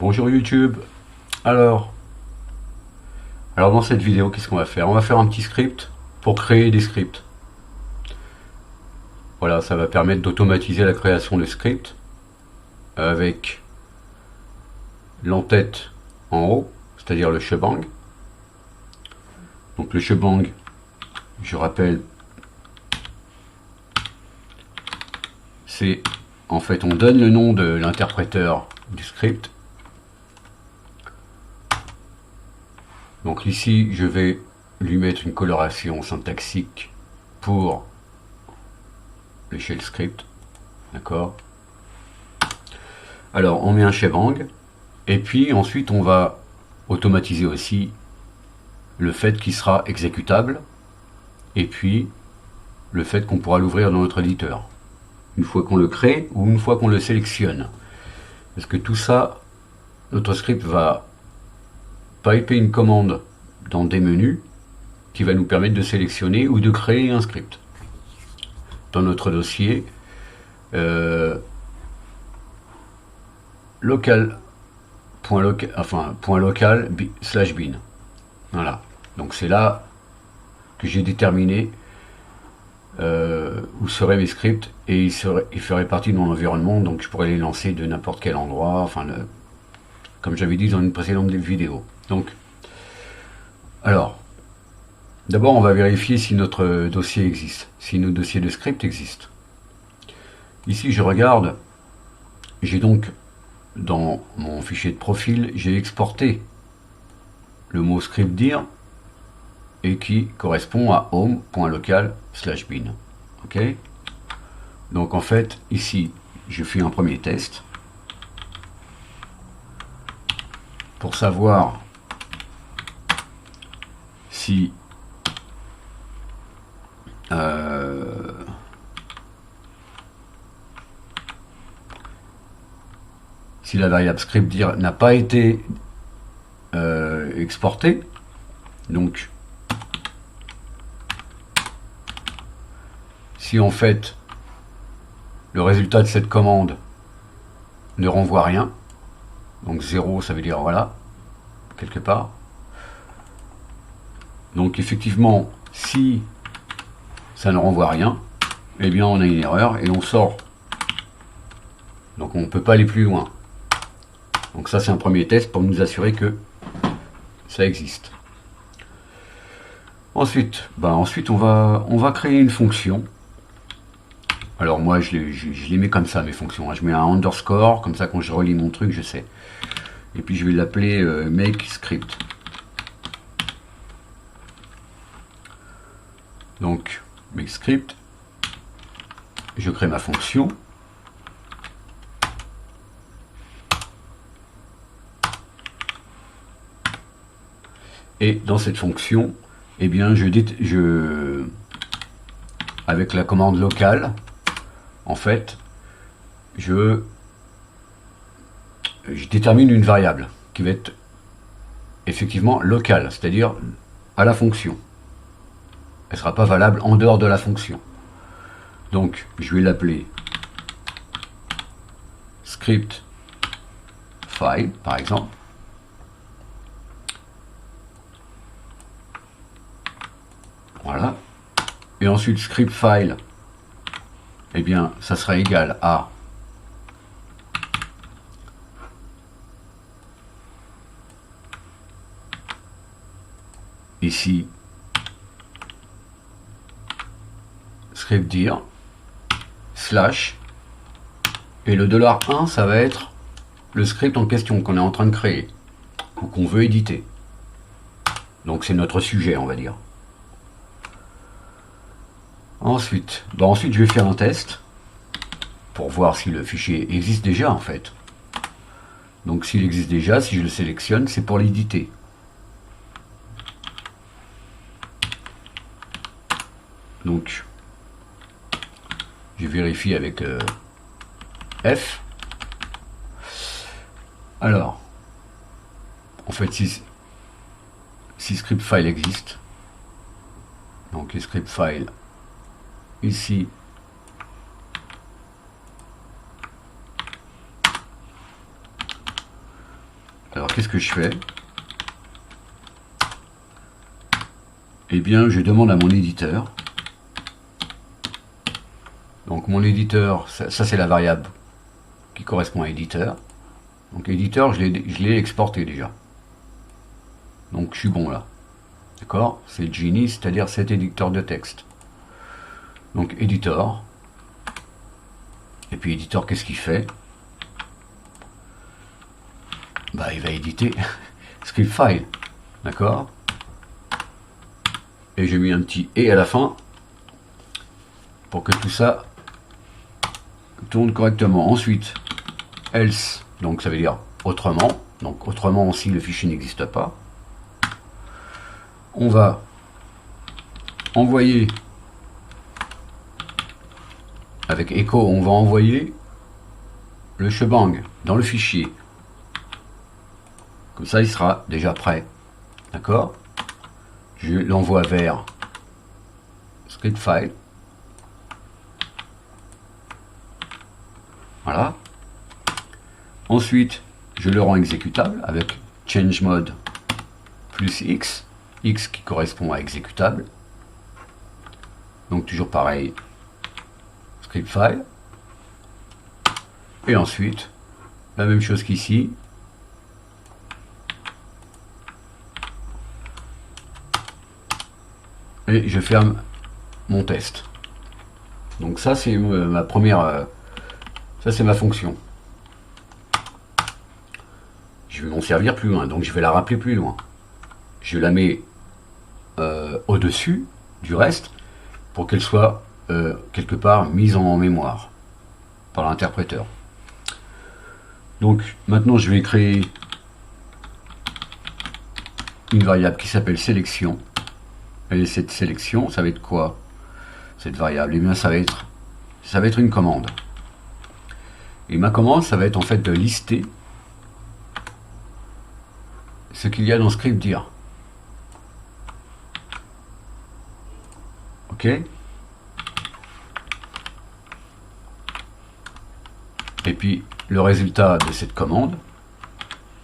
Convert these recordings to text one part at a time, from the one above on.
Bonjour YouTube. Alors, dans cette vidéo, qu'est-ce qu'on va faire? On va faire un petit script pour créer des scripts. Voilà, ça va permettre d'automatiser la création de scripts avec l'entête en haut, c'est-à-dire le shebang. Donc le shebang, je rappelle, c'est en fait on donne le nom de l'interpréteur du script. Donc ici, je vais lui mettre une coloration syntaxique pour le shell script. D'accord. Alors, on met un shebang. Et puis, ensuite, on va automatiser aussi le fait qu'il sera exécutable. Et puis, le fait qu'on pourra l'ouvrir dans notre éditeur. Une fois qu'on le crée ou une fois qu'on le sélectionne. Parce que tout ça, notre script va piper une commande dans des menus qui va nous permettre de sélectionner ou de créer un script. Dans notre dossier, local /bin. Voilà. Donc c'est là que j'ai déterminé où seraient mes scripts et ils feraient partie de mon environnement, donc je pourrais les lancer de n'importe quel endroit, enfin comme j'avais dit dans une précédente vidéo. Donc, alors, d'abord on va vérifier si notre dossier existe, si nos dossiers de script existent. Ici je regarde, j'ai donc dans mon fichier de profil, j'ai exporté le mot scriptdir et qui correspond à home.local/bin. Ok. Donc en fait ici je fais un premier test pour savoir si la variable scriptdir n'a pas été exportée. Donc si en fait le résultat de cette commande ne renvoie rien, donc 0 ça veut dire voilà, quelque part. Donc effectivement, si ça ne renvoie rien, eh bien on a une erreur et on sort. Donc on ne peut pas aller plus loin. Donc ça c'est un premier test pour nous assurer que ça existe. Ensuite, on va créer une fonction. Alors moi je les mets comme ça mes fonctions. Je mets un underscore, comme ça quand je relis mon truc je sais. Et puis je vais l'appeler make script. Donc make script, je crée ma fonction. Et dans cette fonction, eh bien, avec la commande locale, en fait, je détermine une variable qui va être effectivement locale, c'est-à-dire à la fonction. Elle ne sera pas valable en dehors de la fonction. Donc, je vais l'appeler script file, par exemple. Voilà. Et ensuite, script file, eh bien, ça sera égal à ici scriptdir slash et le $1 ça va être le script en question qu'on est en train de créer ou qu'on veut éditer. Donc c'est notre sujet, on va dire. Ensuite, je vais faire un test pour voir si le fichier existe déjà en fait. Donc s'il existe déjà, si je le sélectionne, c'est pour l'éditer. Donc je vérifie avec F. Alors, en fait, si script file existe, donc les script file ici, qu'est-ce que je fais? Eh bien, je demande à mon éditeur. Donc mon éditeur, ça c'est la variable qui correspond à éditeur. Donc éditeur, je l'ai exporté déjà. Donc je suis bon là. D'accord? C'est Genie, c'est-à-dire cet éditeur de texte. Donc éditeur. Et puis éditeur, qu'est-ce qu'il fait? Bah il va éditer script file. D'accord? Et j'ai mis un petit et à la fin pour que tout ça tourne correctement. Ensuite, else, donc ça veut dire autrement. Donc autrement, si le fichier n'existe pas, on va envoyer avec echo, on va envoyer le shebang dans le fichier. Comme ça, il sera déjà prêt. D'accord? Je l'envoie vers script file. Voilà. Ensuite, je le rends exécutable avec change mode plus x, x qui correspond à exécutable. Donc toujours pareil, script file. Et ensuite, la même chose qu'ici. Et je ferme mon test. Donc ça c'est ma première, ça c'est ma fonction. Je vais m'en servir plus loin, donc je vais la rappeler plus loin. Je la mets au-dessus du reste pour qu'elle soit quelque part mise en mémoire par l'interpréteur. Donc maintenant je vais créer une variable qui s'appelle sélection. Et cette sélection, ça va être quoi? Cette variable, eh bien ça va être une commande. Et ma commande, ça va être en fait de lister ce qu'il y a dans script dir. Ok? Et puis le résultat de cette commande,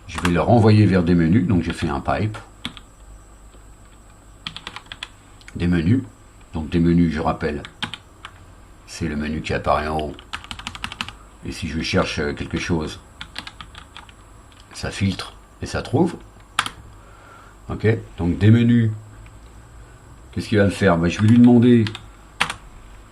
je vais le renvoyer vers des menus. Donc j'ai fait un pipe. Des menus. Donc des menus, je rappelle, c'est le menu qui apparaît en haut. Et si je cherche quelque chose, ça filtre et ça trouve. Ok, donc des menus. Qu'est-ce qu'il va me faire? Je vais lui demander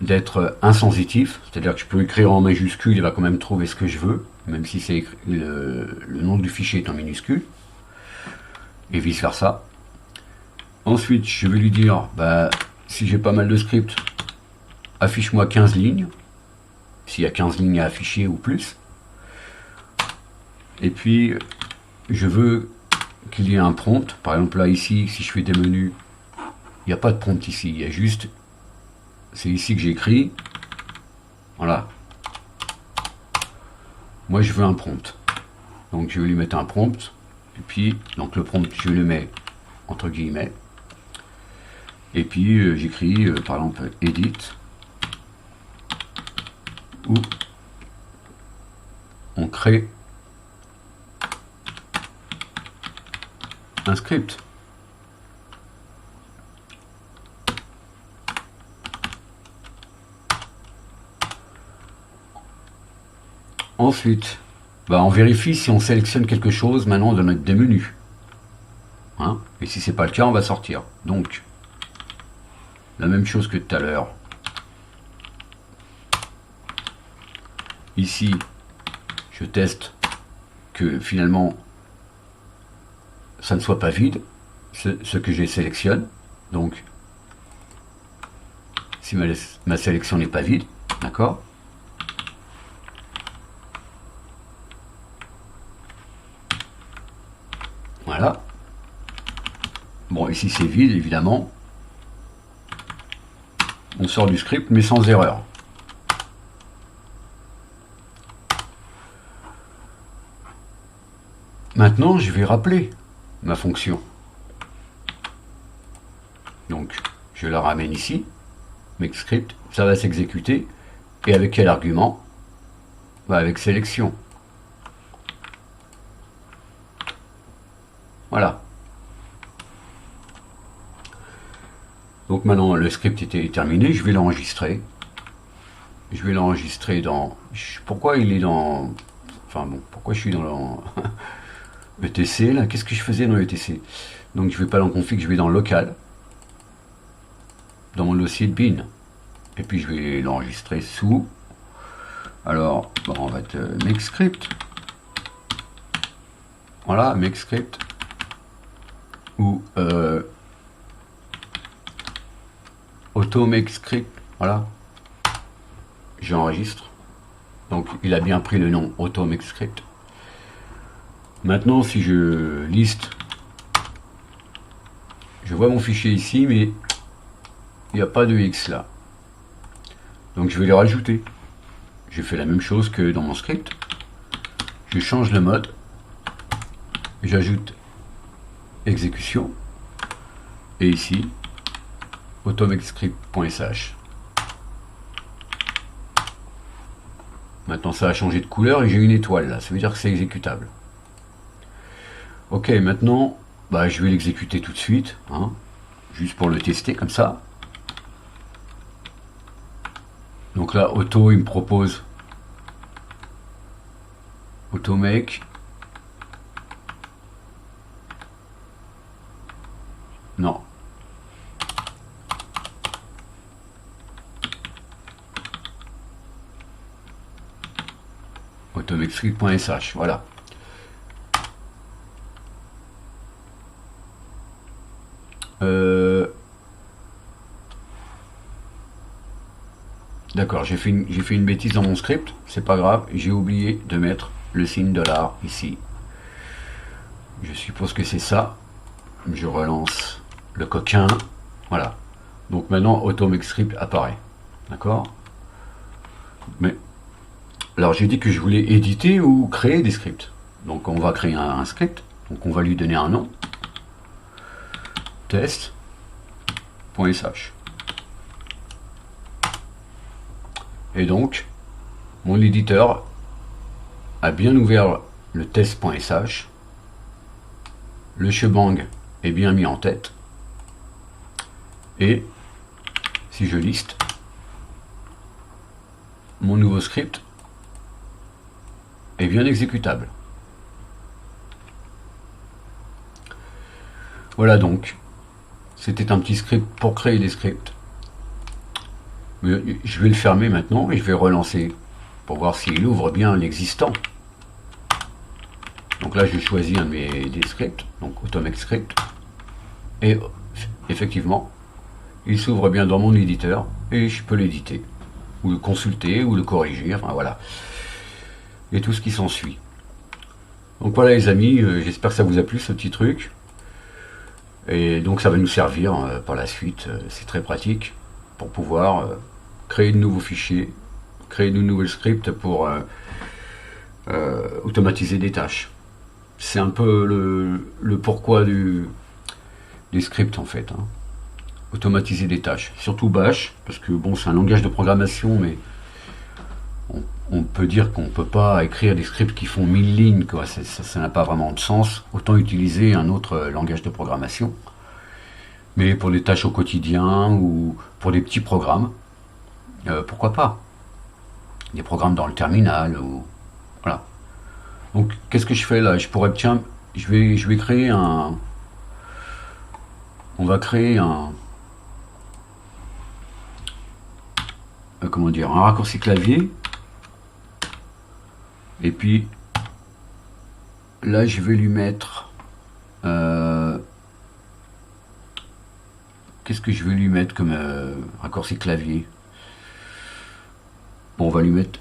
d'être insensitif, c'est-à-dire que je peux écrire en majuscule, il va quand même trouver ce que je veux, même si c'est le nom du fichier est en minuscule, et vice versa. Ensuite, je vais lui dire, si j'ai pas mal de scripts, affiche-moi 15 lignes, s'il y a 15 lignes à afficher ou plus. Et puis, je veux qu'il y ait un prompt. Par exemple, là, ici, si je fais des menus, il n'y a pas de prompt ici, il y a juste, c'est ici que j'écris. Voilà. Moi, je veux un prompt. Donc, je vais lui mettre un prompt. Et puis, donc le prompt, je le mets entre guillemets. Et puis j'écris par exemple edit où on crée un script. Ensuite, on vérifie si on sélectionne quelque chose maintenant dans notre des menus. Hein, et si c'est pas le cas, on va sortir. Donc, la même chose que tout à l'heure. Ici, je teste que finalement, ça ne soit pas vide, ce que je sélectionne. Donc, si ma sélection n'est pas vide, d'accord? Voilà. Bon, ici c'est vide, évidemment. On sort du script, mais sans erreur. Maintenant, je vais rappeler ma fonction. Donc, je la ramène ici. Make script, ça va s'exécuter. Et avec quel argument? Avec sélection. Donc maintenant le script était terminé, je vais l'enregistrer. Je vais l'enregistrer dans... Pourquoi il est dans... Enfin bon, pourquoi je suis dans ETC là? Qu'est-ce que je faisais dans ETC? Donc je vais pas dans config, je vais dans local, dans mon dossier de bin. Et puis je vais l'enregistrer sous... Alors, bon, on va te make script. Voilà, make script. Ou auto make script. Voilà. J'enregistre. Donc il a bien pris le nom auto make script. Maintenant si je liste, je vois mon fichier ici, mais il n'y a pas de X là. Donc je vais le rajouter. Je fais la même chose que dans mon script. Je change le mode. J'ajoute exécution. Et ici, automexscript.sh. Maintenant ça a changé de couleur et j'ai une étoile là. Ça veut dire que c'est exécutable. Ok, maintenant, bah, je vais l'exécuter tout de suite. Hein, juste pour le tester comme ça. Donc là, auto, il me propose automake. Non. automexscript.sh, voilà. D'accord, j'ai fait une bêtise dans mon script, c'est pas grave, j'ai oublié de mettre le signe $, ici. Je suppose que c'est ça. Je relance le coquin. Voilà. Donc maintenant, automexscript apparaît. D'accord? Mais, alors j'ai dit que je voulais éditer ou créer des scripts. Donc on va créer un script. Donc on va lui donner un nom. Test.sh. Et donc, mon éditeur a bien ouvert le test.sh. Le shebang est bien mis en tête. Et si je liste, mon nouveau script est bien exécutable. Voilà donc, c'était un petit script pour créer des scripts. Mais je vais le fermer maintenant et je vais relancer pour voir s'il ouvre bien l'existant. Donc là, je choisis un de mes scripts, donc automexscript, et effectivement, il s'ouvre bien dans mon éditeur et je peux l'éditer, ou le consulter, ou le corriger, enfin voilà, et tout ce qui s'ensuit. Donc voilà les amis, j'espère que ça vous a plu ce petit truc, et donc ça va nous servir par la suite, c'est très pratique pour pouvoir créer de nouveaux fichiers, créer de nouveaux scripts pour automatiser des tâches. C'est un peu le pourquoi du script en fait. Hein. Automatiser des tâches, surtout Bash, parce que bon, c'est un langage de programmation, mais on peut dire qu'on ne peut pas écrire des scripts qui font 1000 lignes, quoi. Ça n'a pas vraiment de sens. Autant utiliser un autre langage de programmation. Mais pour des tâches au quotidien ou pour des petits programmes, pourquoi pas? Des programmes dans le terminal ou voilà. Donc qu'est-ce que je fais là? Je pourrais, tiens, je vais créer un... On va créer un... comment dire? Un raccourci clavier. Et puis là je vais lui mettre... qu'est-ce que je vais lui mettre comme raccourci clavier? Bon, on va lui mettre...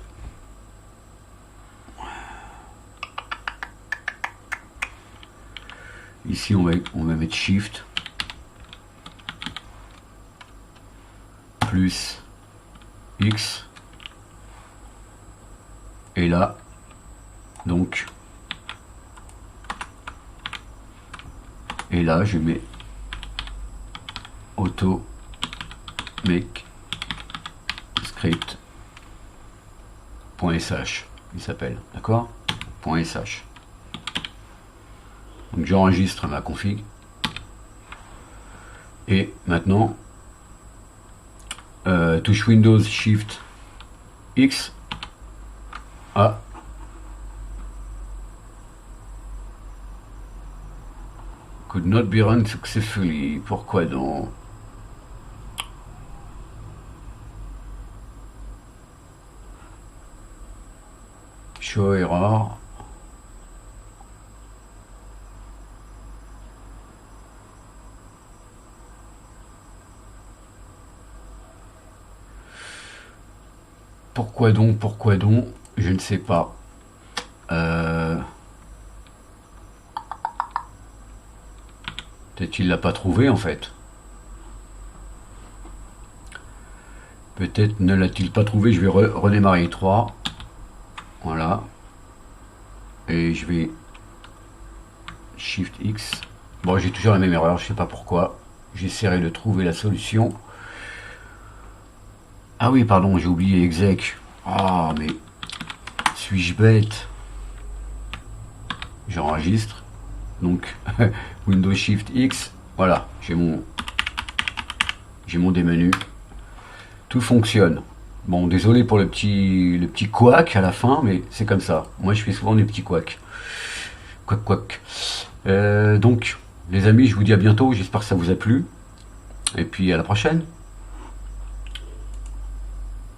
Ici, on va mettre Shift plus X. Et là, donc, et là, je mets auto make script.sh. Il s'appelle, d'accord? .sh. Donc j'enregistre ma config. Et maintenant, touche Windows Shift X. Ah. Could not be run successfully. Pourquoi donc? Show error. Pourquoi donc? Pourquoi donc? Je ne sais pas. Peut-être qu'il l'a pas trouvé en fait. Peut-être ne l'a-t-il pas trouvé. Je vais redémarrer 3. Voilà. Et je vais Shift X. Bon, j'ai toujours la même erreur, je sais pas pourquoi. J'essaierai de trouver la solution. Ah oui, pardon, j'ai oublié exec. Ah, mais suis-je bête? J'enregistre. Donc, Windows Shift X. Voilà, j'ai mon démenu. Tout fonctionne. Bon, désolé pour le petit couac à la fin, mais c'est comme ça. Moi, je fais souvent des petits couacs. Couac. Donc, les amis, je vous dis à bientôt. J'espère que ça vous a plu. Et puis, à la prochaine.